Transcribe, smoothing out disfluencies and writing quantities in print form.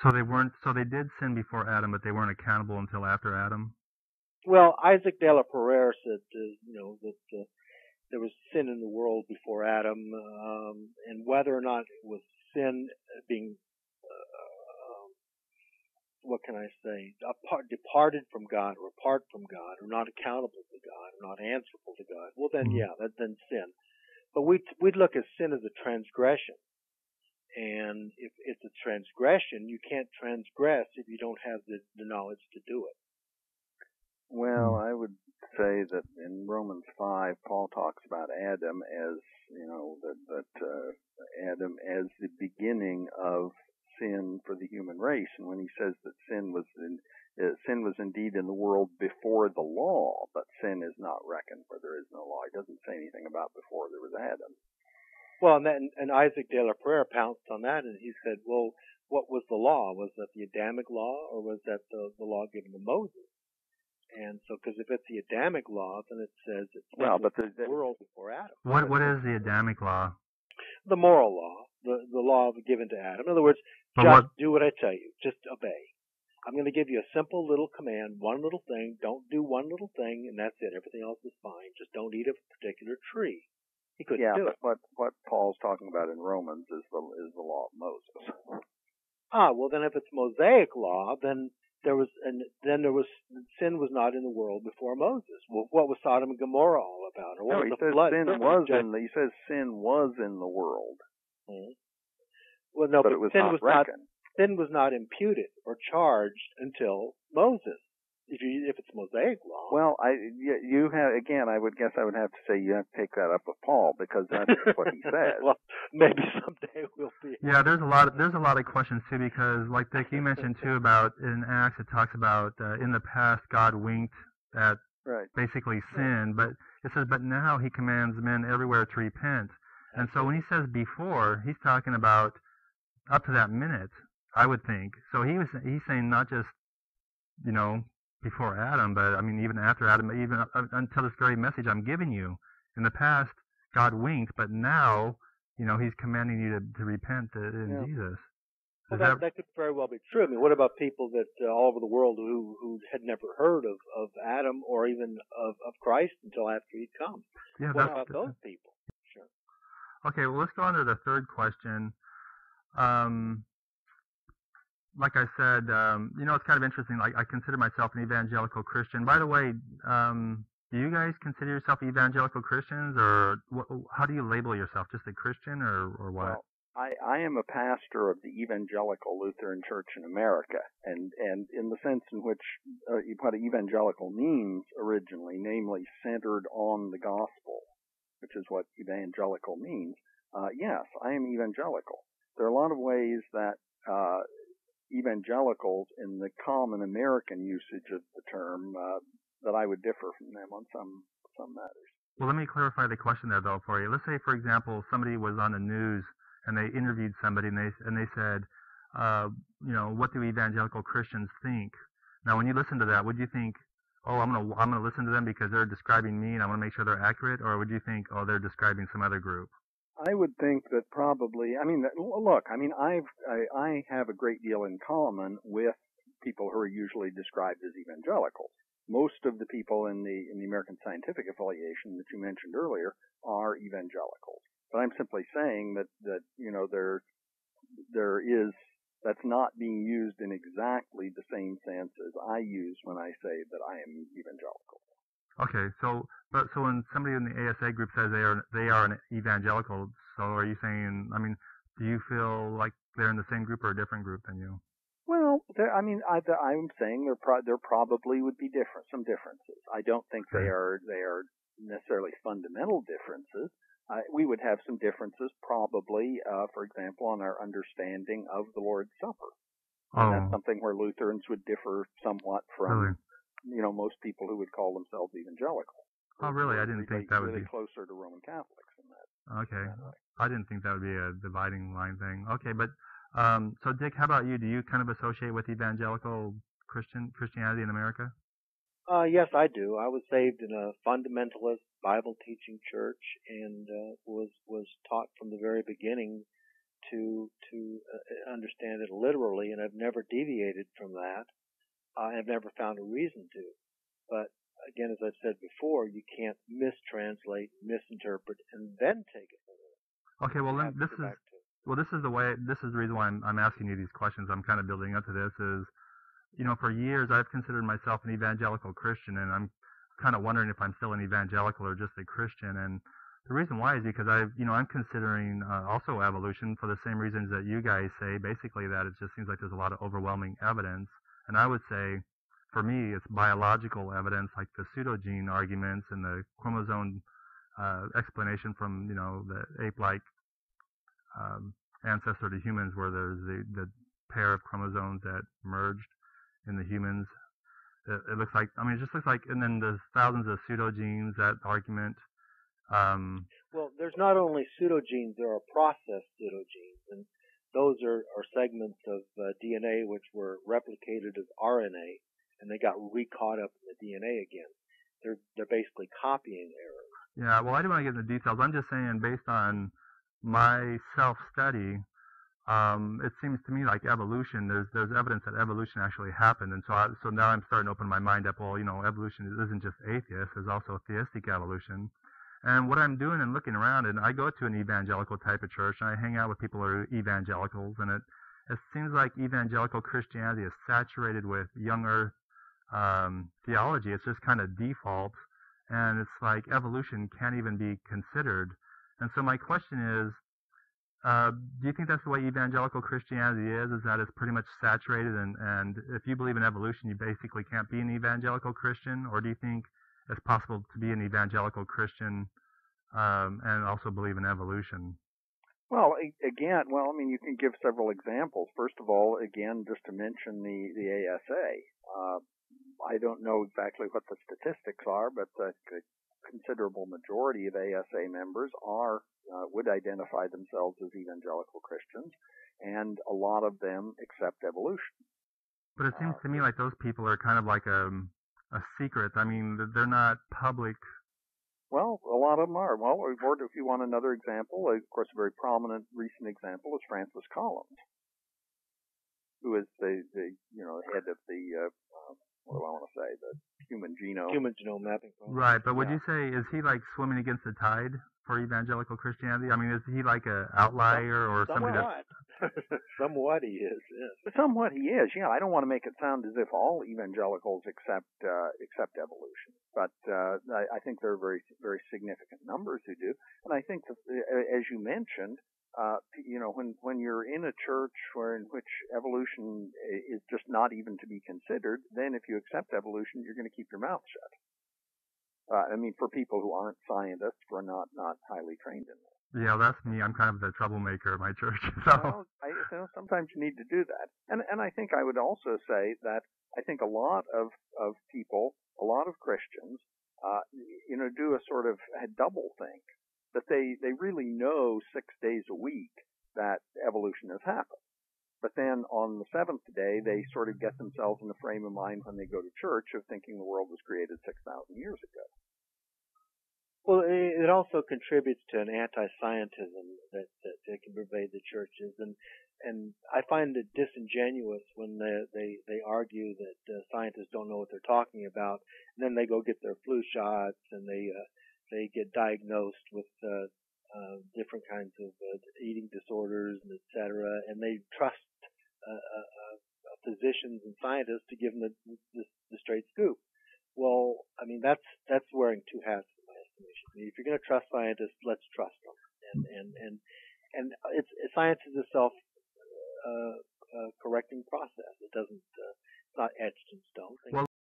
So they weren't. So they did sin before Adam, but they weren't accountable until after Adam. Well, Isaac Dehler said, that there was sin in the world before Adam, and whether or not it was sin being, what can I say, departed from God or apart from God or not accountable to God or not answerable to God, well then, yeah, then sin. But we'd look at sin as a transgression. And if it's a transgression, you can't transgress if you don't have the knowledge to do it. Well, I would say that in Romans 5, Paul talks about Adam as, Adam as the beginning of sin for the human race. And when he says that sin was indeed in the world before the law, but sin is not reckoned where there is no law. He doesn't say anything about before there was Adam. Well, and Isaac Dehler pounced on that, and he said, well, what was the law? Was that the Adamic law, or was that the law given to Moses? And so, because if it's the Adamic law, then it says it's the world before Adam. What is the Adamic law? The moral law, the law given to Adam. In other words, do what I tell you. Just obey. I'm going to give you a simple little command, one little thing. Don't do one little thing, and that's it. Everything else is fine. Just don't eat a particular tree. He couldn't do it. But what Paul's talking about in Romans is the law of Moses. Well then if it's Mosaic law, then sin was not in the world before Moses. Well, what was Sodom and Gomorrah all about? Or what he was says flood? he says sin was in the world. Mm-hmm. Well, no, but it was sin was reckoned. not imputed or charged until Moses. If it's Mosaic law. Well, I would guess I would have to say you have to take that up with Paul, because that's what he says. Well, maybe someday we'll be. Yeah, there's a lot of questions too, because like Dick, you mentioned too about in Acts it talks about in the past God winked at basically sin, but it says but now He commands men everywhere to repent. And so when He says before, He's talking about up to that minute, I would think. So he's saying not just before Adam, but I mean even after Adam, even until this very message I'm giving you. In the past, God winked, but now, He's commanding you to repent in Jesus. Well, that could very well be true. I mean, what about people that all over the world who had never heard of Adam or even of Christ until after He'd come? Yeah, what about those people? Sure. Okay, well, let's go on to the third question. Like I said, it's kind of interesting. Like, I consider myself an evangelical Christian. By the way, do you guys consider yourself evangelical Christians, or how do you label yourself? Just a Christian, or what? Well, I am a pastor of the Evangelical Lutheran Church in America, and in the sense in which what evangelical means originally, namely centered on the gospel, which is what evangelical means. Yes, I am evangelical. There are a lot of ways that evangelicals in the common American usage of the term that I would differ from them on some matters. Well, let me clarify the question there, though, for you. Let's say, for example, somebody was on the news and they interviewed somebody and they said, what do evangelical Christians think? Now, when you listen to that, would you think, I'm gonna listen to them because they're describing me and I want to make sure they're accurate, or would you think, they're describing some other group? I would think that probably. I mean, look. I mean, I have a great deal in common with people who are usually described as evangelicals. Most of the people in the American Scientific Affiliation that you mentioned earlier are evangelicals. But I'm simply saying that there is, that's not being used in exactly the same sense as I use when I say that I am evangelical. Okay, so when somebody in the ASA group says they are an evangelical, so are you saying? I mean, do you feel like they're in the same group or a different group than you? Well, I'm saying there probably would be some differences. I don't think they are necessarily fundamental differences. We would have some differences probably, for example, on our understanding of the Lord's Supper. And that's something where Lutherans would differ somewhat from, most people who would call themselves evangelical. Oh, really? I didn't think that would be closer to Roman Catholics than that. Okay. I didn't think that would be a dividing line thing. Okay, but so Dick, how about you? Do you kind of associate with evangelical Christianity in America? Yes, I do. I was saved in a fundamentalist Bible teaching church and was taught from the very beginning to understand it literally, and I've never deviated from that. I have never found a reason to. But again, as I've said before, you can't mistranslate, misinterpret, and then take it. Okay, well, then this is the reason why I'm asking you these questions. I'm kind of building up to this is, for years I've considered myself an evangelical Christian, and I'm kind of wondering if I'm still an evangelical or just a Christian. And the reason why is because I'm considering also evolution for the same reasons that you guys say, basically that it just seems like there's a lot of overwhelming evidence. And I would say, for me, it's biological evidence, like the pseudogene arguments and the chromosome explanation from, the ape-like ancestor to humans, where there's the pair of chromosomes that merged in the humans. It looks like, it just looks like, and then there's thousands of pseudogenes, that argument. Well, there's not only pseudogenes, there are processed pseudogenes, and those are segments of DNA which were replicated as RNA, and they got re-caught up in the DNA again. They're basically copying errors. Yeah, well, I don't want to get into details. I'm just saying, based on my self-study, it seems to me like evolution, there's evidence that evolution actually happened. And so now I'm starting to open my mind up. Well, evolution isn't just atheist. There's also theistic evolution. And what I'm doing and looking around, and I go to an evangelical type of church, and I hang out with people who are evangelicals, and it seems like evangelical Christianity is saturated with young earth theology. It's just kind of default, and it's like evolution can't even be considered. And so my question is, do you think that's the way evangelical Christianity is that it's pretty much saturated, and if you believe in evolution, you basically can't be an evangelical Christian? Or do you think it's possible to be an evangelical Christian and also believe in evolution? Well, again, you can give several examples. First of all, again, just to mention the ASA. I don't know exactly what the statistics are, but the considerable majority of ASA members would identify themselves as evangelical Christians, and a lot of them accept evolution. But it seems to me like those people are kind of like a secret. They're not public. Well, a lot of them are. Well, or if you want another example, of course, a very prominent recent example is Francis Collins, who is the head of the what do I want to say, the human genome mapping program. Right, but would you say, is he like swimming against the tide for evangelical Christianity? Is he like an outlier or somebody that... Somewhat he is, yes. Somewhat he is, yeah. I don't want to make it sound as if all evangelicals accept evolution, but I think there are very, very significant numbers who do. And I think that, as you mentioned, when you're in a church in which evolution is just not even to be considered, then if you accept evolution, you're going to keep your mouth shut. For people who aren't scientists, who are not highly trained in this. Yeah, that's me. I'm kind of the troublemaker at my church. So sometimes you need to do that. And I think I would also say that I think a lot of people, a lot of Christians, do a sort of a double think. That they really know 6 days a week that evolution has happened. But then on the seventh day, they sort of get themselves in the frame of mind when they go to church of thinking the world was created 6,000 years ago. Well, it also contributes to an anti-scientism that can pervade the churches, and I find it disingenuous when they argue that scientists don't know what they're talking about, and then they go get their flu shots and they get diagnosed with different kinds of eating disorders and et cetera, and they trust physicians and scientists to give them the straight scoop. Well, that's wearing two hats in my estimation. If you're going to trust scientists, let's trust them. And science is a self correcting process. It doesn't. It's not etched in stone. Well,